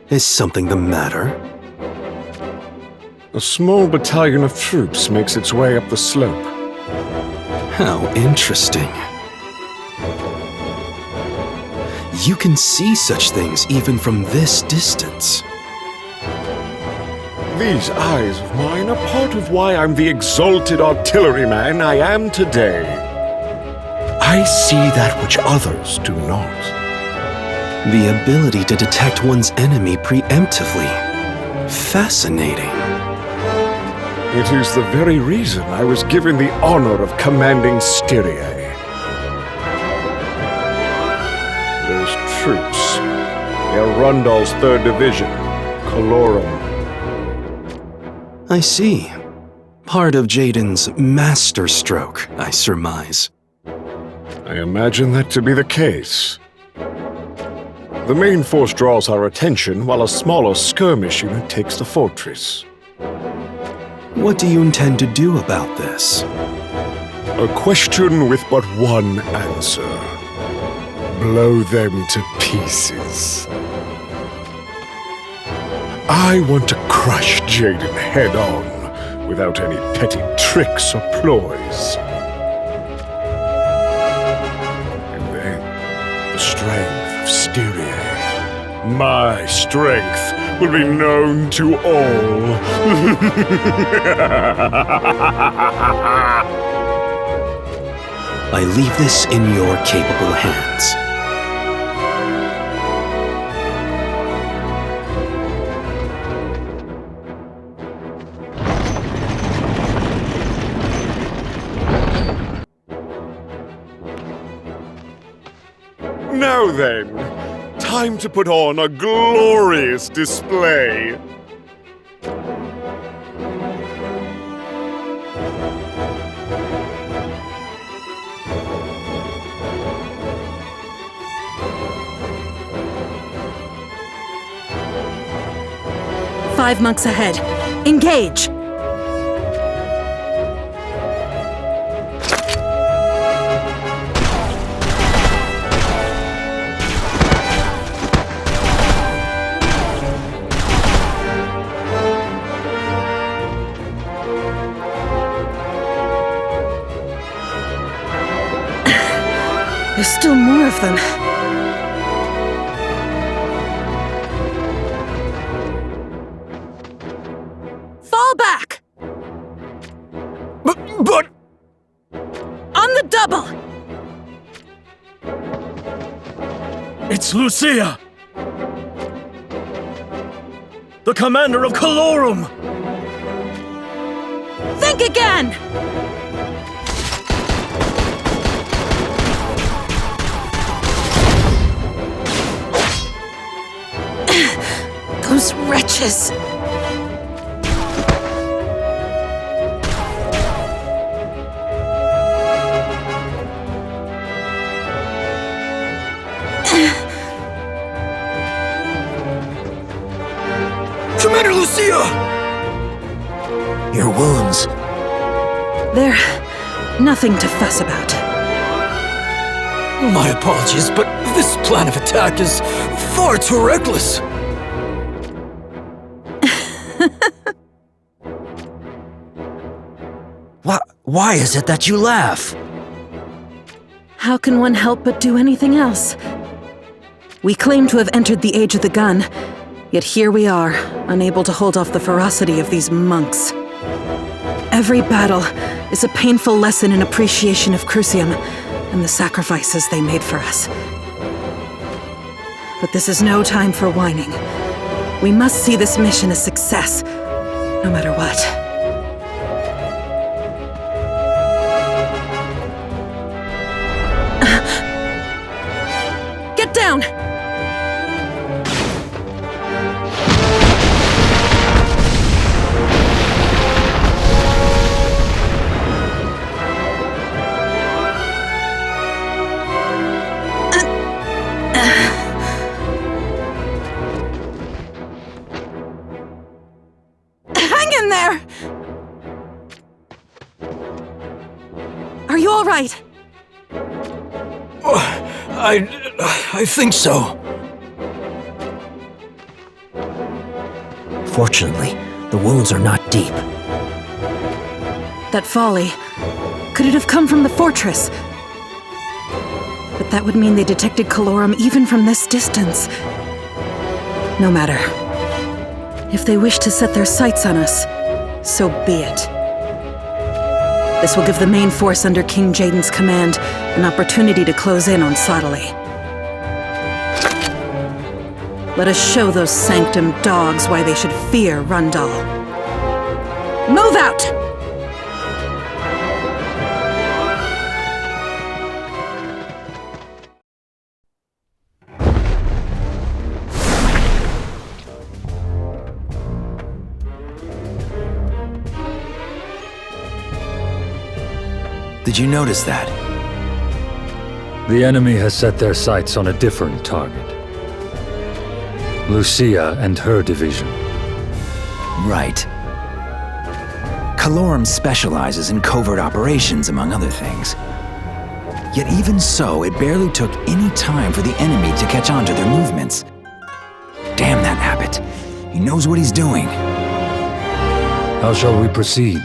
Is something the matter? A small battalion of troops makes its way up the slope. How interesting. You can see such things even from this distance. These eyes of mine are part of why I'm the exalted artilleryman I am today. I see that which others do not. The ability to detect one's enemy preemptively. Fascinating. It is the very reason I was given the honor of commanding Styria. Those troops. They are Rundal's 3rd Division, Colorum. I see. Part of Jaden's masterstroke, I surmise. I imagine that to be the case. The main force draws our attention, while a smaller skirmish unit takes the fortress. What do you intend to do about this? A question with but one answer. Blow them to pieces. I want to crush Jaden head-on, without any petty tricks or ploys. And then, the strength of Styria. My strength will be known to all. I leave this in your capable hands. Now then, time to put on a glorious display. Five monks ahead. Engage! There's still more of them. Fall back! But... On the double! It's Lucia! The commander of Colorum! Think again! Those wretches! Commander Lucia! Your wounds. They're nothing to fuss about. My apologies, but this plan of attack is far too reckless. Why is it that you laugh? How can one help but do anything else? We claim to have entered the age of the gun, yet here we are, unable to hold off the ferocity of these monks. Every battle is a painful lesson in appreciation of Crucium and the sacrifices they made for us. But this is no time for whining. We must see this mission a success, no matter what. Get down! Hang in there! Are you all right? I think so. Fortunately, the wounds are not deep. That volley. Could it have come from the fortress? But that would mean they detected Calorum even from this distance. No matter. If they wish to set their sights on us, so be it. This will give the main force under King Jaden's command an opportunity to close in on Sottile. Let us show those Sanctum dogs why they should fear Rundal. Move out! Did you notice that? The enemy has set their sights on a different target. Lucia and her division. Right. Calorum specializes in covert operations, among other things. Yet even so, it barely took any time for the enemy to catch on to their movements. Damn that Abbot. He knows what he's doing. How shall we proceed?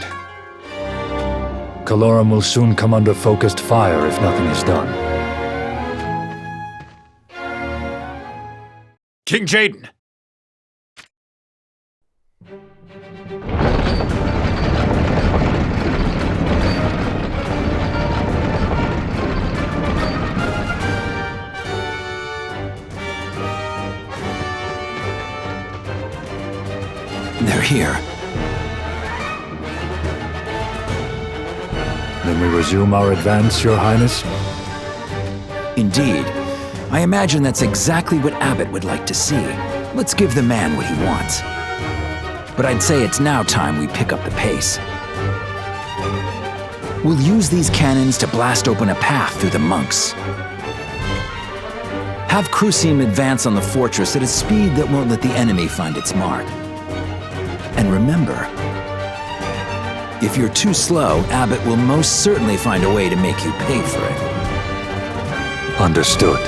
Calorum will soon come under focused fire if nothing is done. King Jaden! They're here. Then we resume our advance, Your Highness? Indeed. I imagine that's exactly what Abbot would like to see. Let's give the man what he wants. But I'd say it's now time we pick up the pace. We'll use these cannons to blast open a path through the monks. Have Crucium advance on the fortress at a speed that won't let the enemy find its mark. And remember, if you're too slow, Abbot will most certainly find a way to make you pay for it. Understood.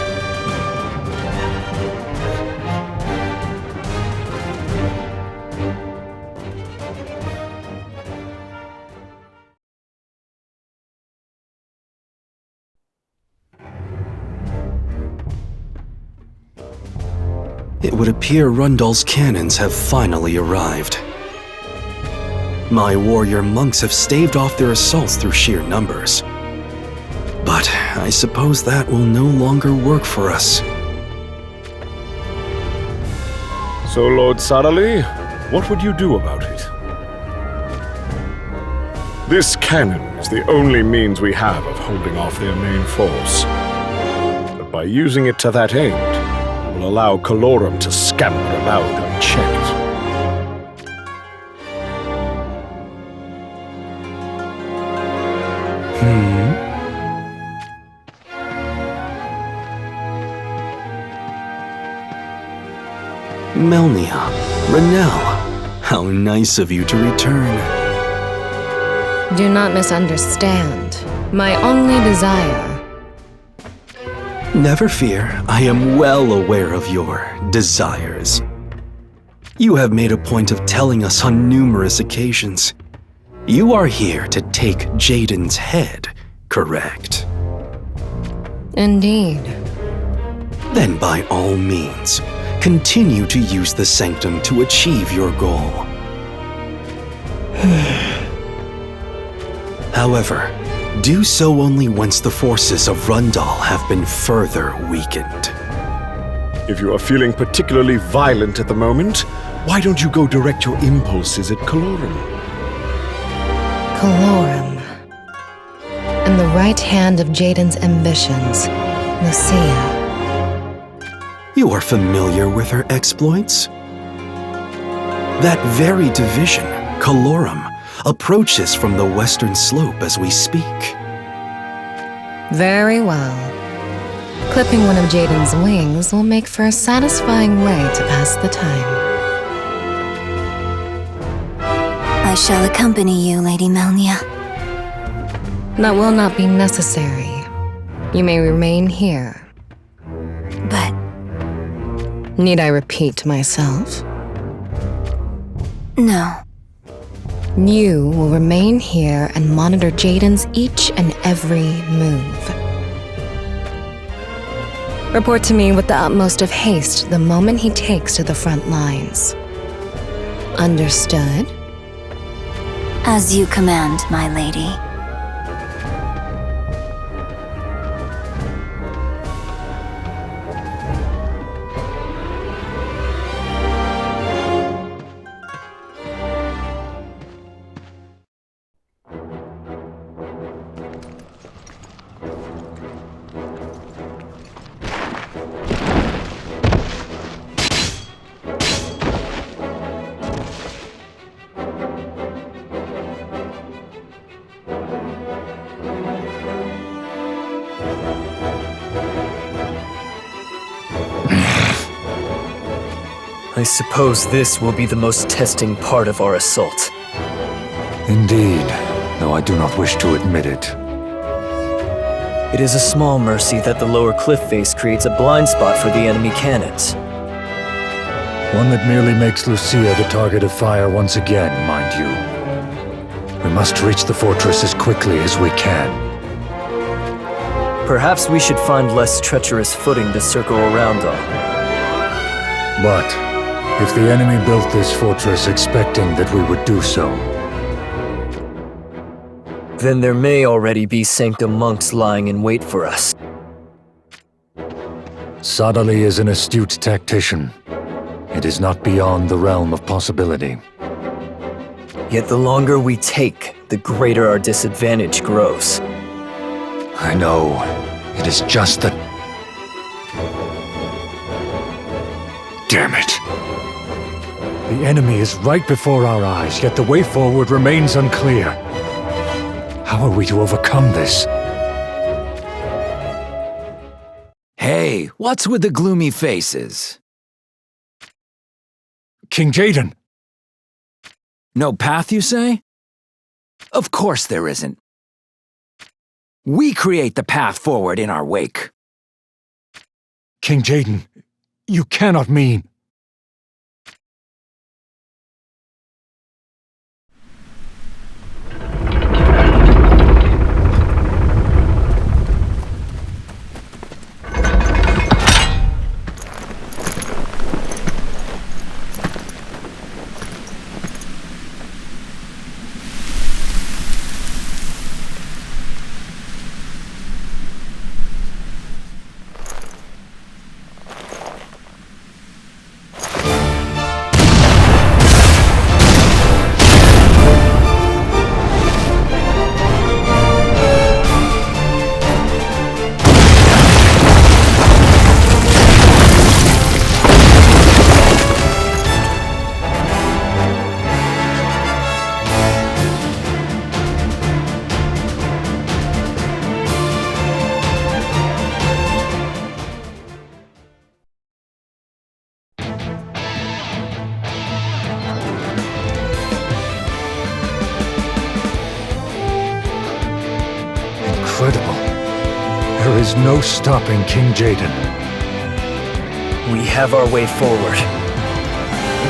It would appear Rundal's cannons have finally arrived. My warrior monks have staved off their assaults through sheer numbers. But I suppose that will no longer work for us. So, Lord Sottile, what would you do about it? This cannon is the only means we have of holding off their main force. But by using it to that end, we'll allow Calorum to scamper about unchecked. Melnia, Renelle, how nice of you to return. Do not misunderstand. My only desire. Never fear, I am well aware of your desires. You have made a point of telling us on numerous occasions. You are here to take Jaden's head, correct? Indeed. Then by all means, continue to use the Sanctum to achieve your goal. However, do so only once the forces of Rundal have been further weakened. If you are feeling particularly violent at the moment, why don't you go direct your impulses at Calorum? Calorum. And the right hand of Jaden's ambitions, Lucia. You are familiar with her exploits? That very division, Calorum, approaches from the western slope as we speak. Very well. Clipping one of Jaden's wings will make for a satisfying way to pass the time. I shall accompany you, Lady Melnia. That will not be necessary. You may remain here. Need I repeat myself? No. You will remain here and monitor Jaden's each and every move. Report to me with the utmost of haste the moment he takes to the front lines. Understood? As you command, my lady. I suppose this will be the most testing part of our assault. Indeed, though I do not wish to admit it. It is a small mercy that the lower cliff face creates a blind spot for the enemy cannons. One that merely makes Lucia the target of fire once again, mind you. We must reach the fortress as quickly as we can. Perhaps we should find less treacherous footing to circle around on. But if the enemy built this fortress expecting that we would do so, then there may already be Sanctum monks lying in wait for us. Sadali is an astute tactician. It is not beyond the realm of possibility. Yet the longer we take, the greater our disadvantage grows. I know. It is just that... Damn it. The enemy is right before our eyes, yet the way forward remains unclear. How are we to overcome this? Hey, what's with the gloomy faces? King Jaden! No path, you say? Of course there isn't. We create the path forward in our wake. King Jaden, you cannot mean... Incredible. There is no stopping King Jaden. We have our way forward.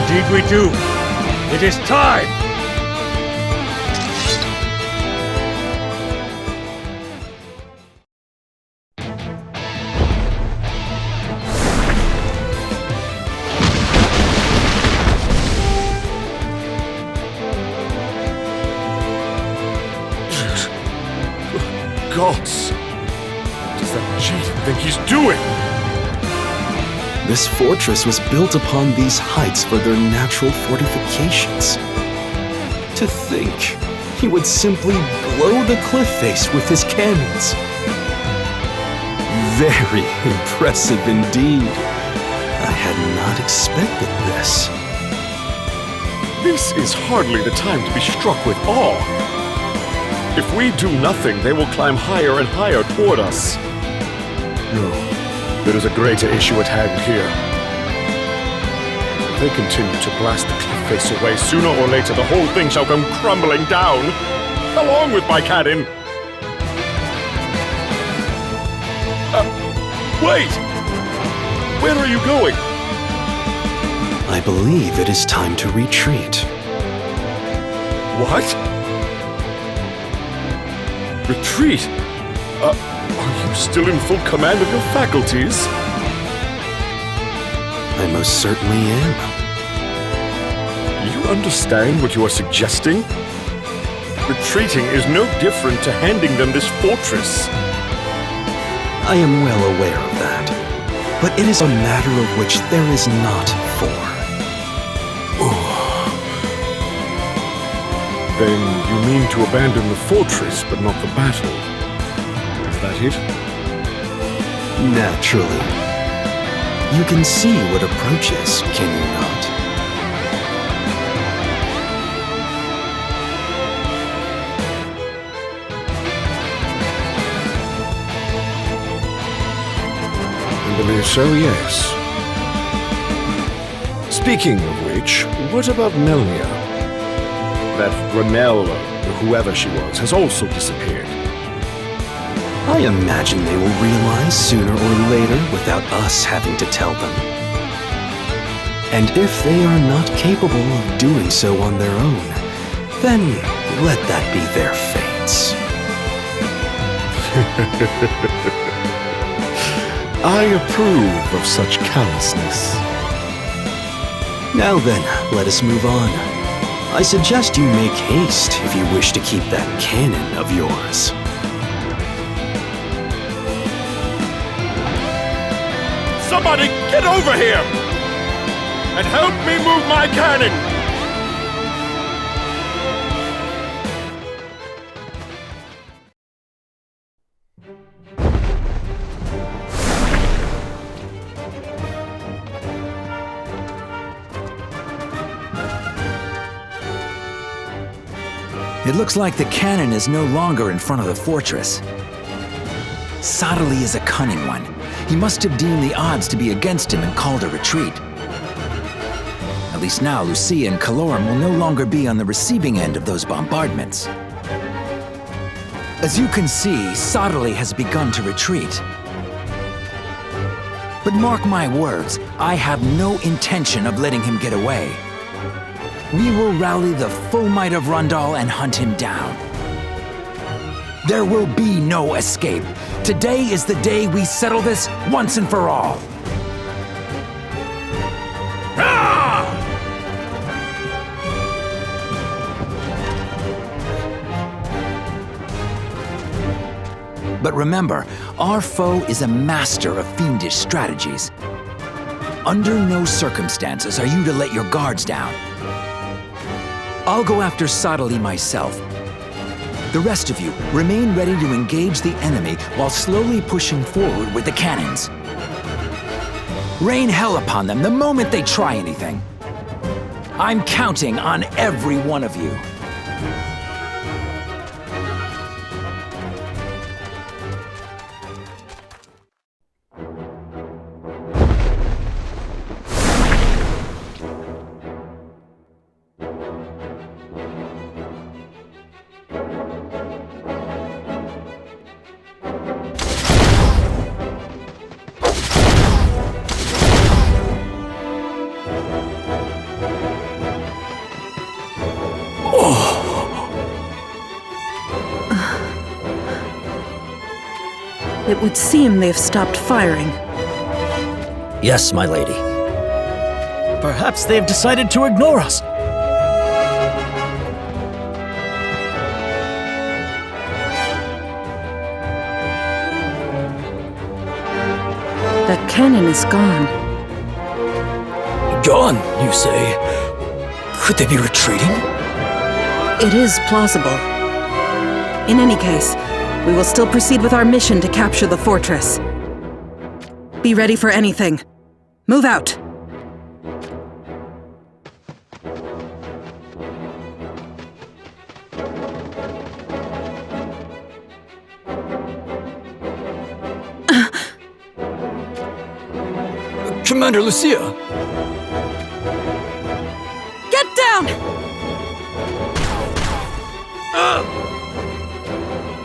Indeed we do. It is time! Gods! What does that Jaden think he's doing? This fortress was built upon these heights for their natural fortifications. To think, he would simply blow the cliff face with his cannons. Very impressive indeed. I had not expected this. This is hardly the time to be struck with awe. If we do nothing, they will climb higher and higher toward us. No, there is a greater issue at hand here. If they continue to blast the cliff face away, sooner or later the whole thing shall come crumbling down, along with my cannon. Wait! Where are you going? I believe it is time to retreat. What? Retreat? Are you still in full command of your faculties? I most certainly am. You understand what you are suggesting? Retreating is no different to handing them this fortress. I am well aware of that, but it is a matter of which there is not four. Then you mean to abandon the fortress, but not the battle. Is that it? Naturally. You can see what approaches, can you not? I believe so, yes. Speaking of which, what about Melnia? That Renelle, or whoever she was, has also disappeared. I imagine they will realize sooner or later without us having to tell them. And if they are not capable of doing so on their own, then let that be their fates. I approve of such callousness. Now then, let us move on. I suggest you make haste if you wish to keep that cannon of yours. Somebody get over here! And help me move my cannon! It looks like the cannon is no longer in front of the fortress. Sottily is a cunning one. He must have deemed the odds to be against him and called a retreat. At least now Lucia and Calorum will no longer be on the receiving end of those bombardments. As you can see, Sottily has begun to retreat. But mark my words, I have no intention of letting him get away. We will rally the full might of Rundal and hunt him down. There will be no escape. Today is the day we settle this once and for all. But remember, our foe is a master of fiendish strategies. Under no circumstances are you to let your guards down. I'll go after Sottily myself. The rest of you remain ready to engage the enemy while slowly pushing forward with the cannons. Rain hell upon them the moment they try anything. I'm counting on every one of you. It would seem they've stopped firing. Yes, my lady. Perhaps they've decided to ignore us. That cannon is gone. Gone, you say? Could they be retreating? It is plausible. In any case, we will still proceed with our mission to capture the fortress. Be ready for anything. Move out! Commander Lucia! Get down!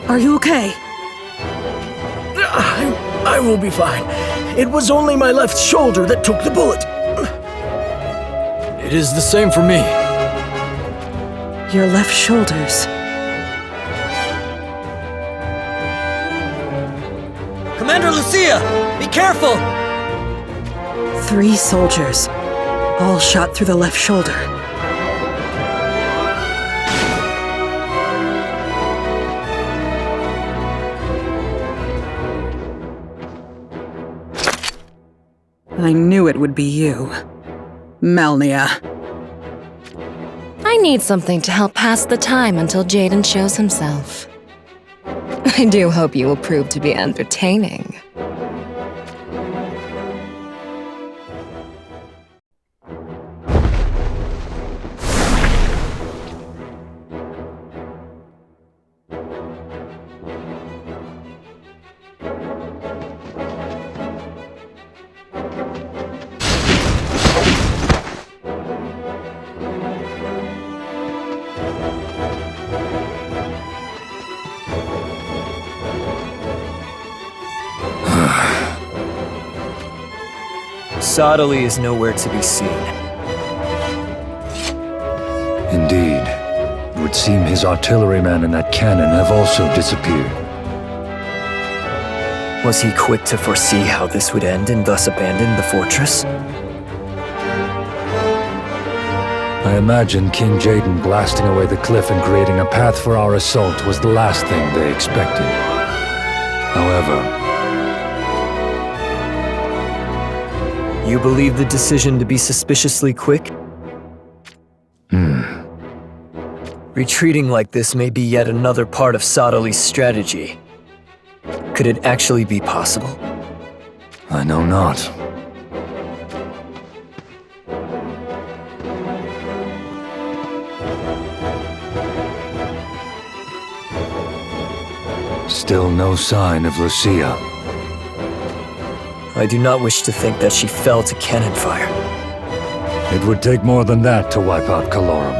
Are you okay? I will be fine. It was only my left shoulder that took the bullet. It is the same for me. Your left shoulders. Commander Lucia, be careful! 3 soldiers, all shot through the left shoulder. I knew it would be you, Melnia. I need something to help pass the time until Jaden shows himself. I do hope you will prove to be entertaining. Sottily is nowhere to be seen. Indeed. It would seem his artilleryman and that cannon have also disappeared. Was he quick to foresee how this would end and thus abandon the fortress? I imagine King Jaden blasting away the cliff and creating a path for our assault was the last thing they expected. However, you believe the decision to be suspiciously quick? Retreating like this may be yet another part of Sottly's strategy. Could it actually be possible? I know not. Still no sign of Lucia. I do not wish to think that she fell to cannon fire. It would take more than that to wipe out Calorum.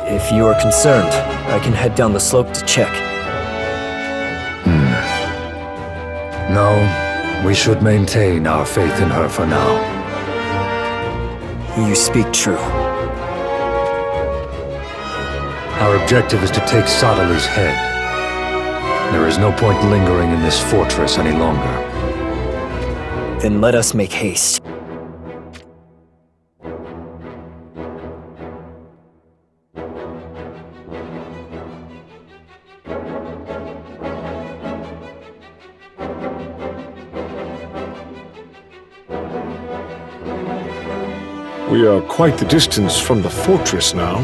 If you are concerned, I can head down the slope to check. No, we should maintain our faith in her for now. You speak true. Our objective is to take Sottly's head. There is no point lingering in this fortress any longer. Then let us make haste. We are quite the distance from the fortress now.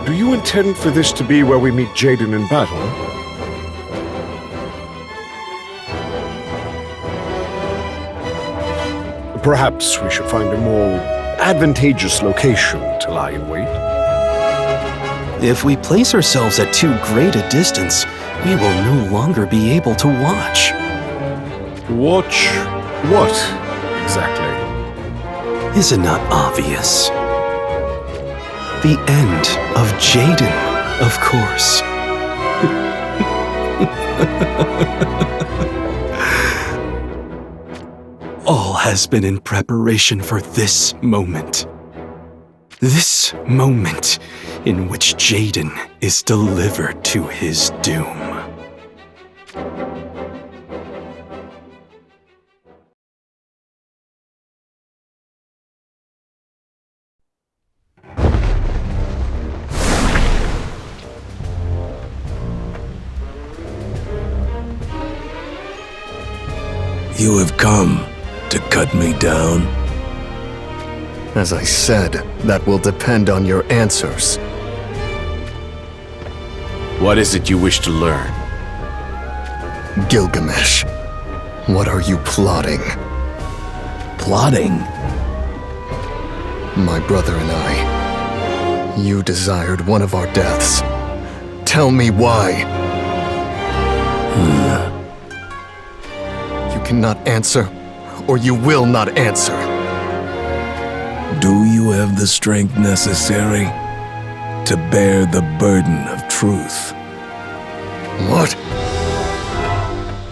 Do you intend for this to be where we meet Jaden in battle? Perhaps we should find a more advantageous location to lie in wait. If we place ourselves at too great a distance, we will no longer be able to watch. Watch what, exactly? Is it not obvious? The end of Jaden, of course. All has been in preparation for this moment. This moment in which Jaden is delivered to his doom. You have come to cut me down? As I said, that will depend on your answers. What is it you wish to learn? Gilgamesh, what are you plotting? Plotting? My brother and I, you desired one of our deaths. Tell me why. You cannot answer, or you will not answer. Do you have the strength necessary to bear the burden of truth? What?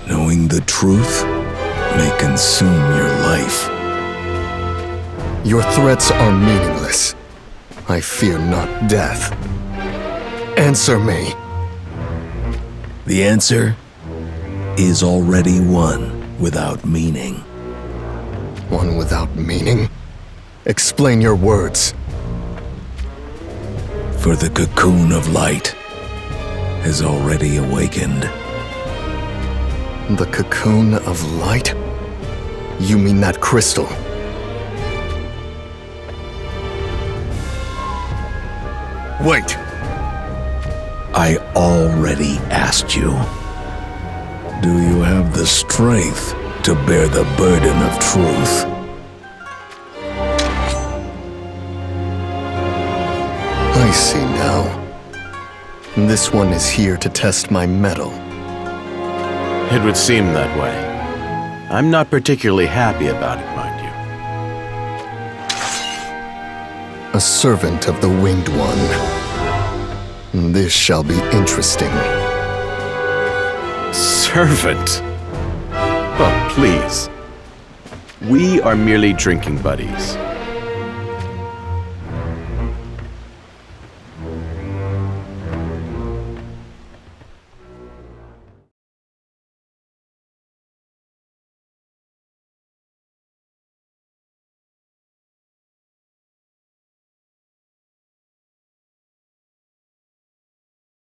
Knowing the truth may consume your life. Your threats are meaningless. I fear not death. Answer me. The answer is already one without meaning. One without meaning? Explain your words. For the cocoon of light has already awakened. The cocoon of light? You mean that crystal? Wait! I already asked you. Do you have the strength to bear the burden of truth? I see now. This one is here to test my mettle. It would seem that way. I'm not particularly happy about it, mind you. A servant of the Winged One. This shall be interesting. Servant? Oh, please. We are merely drinking buddies.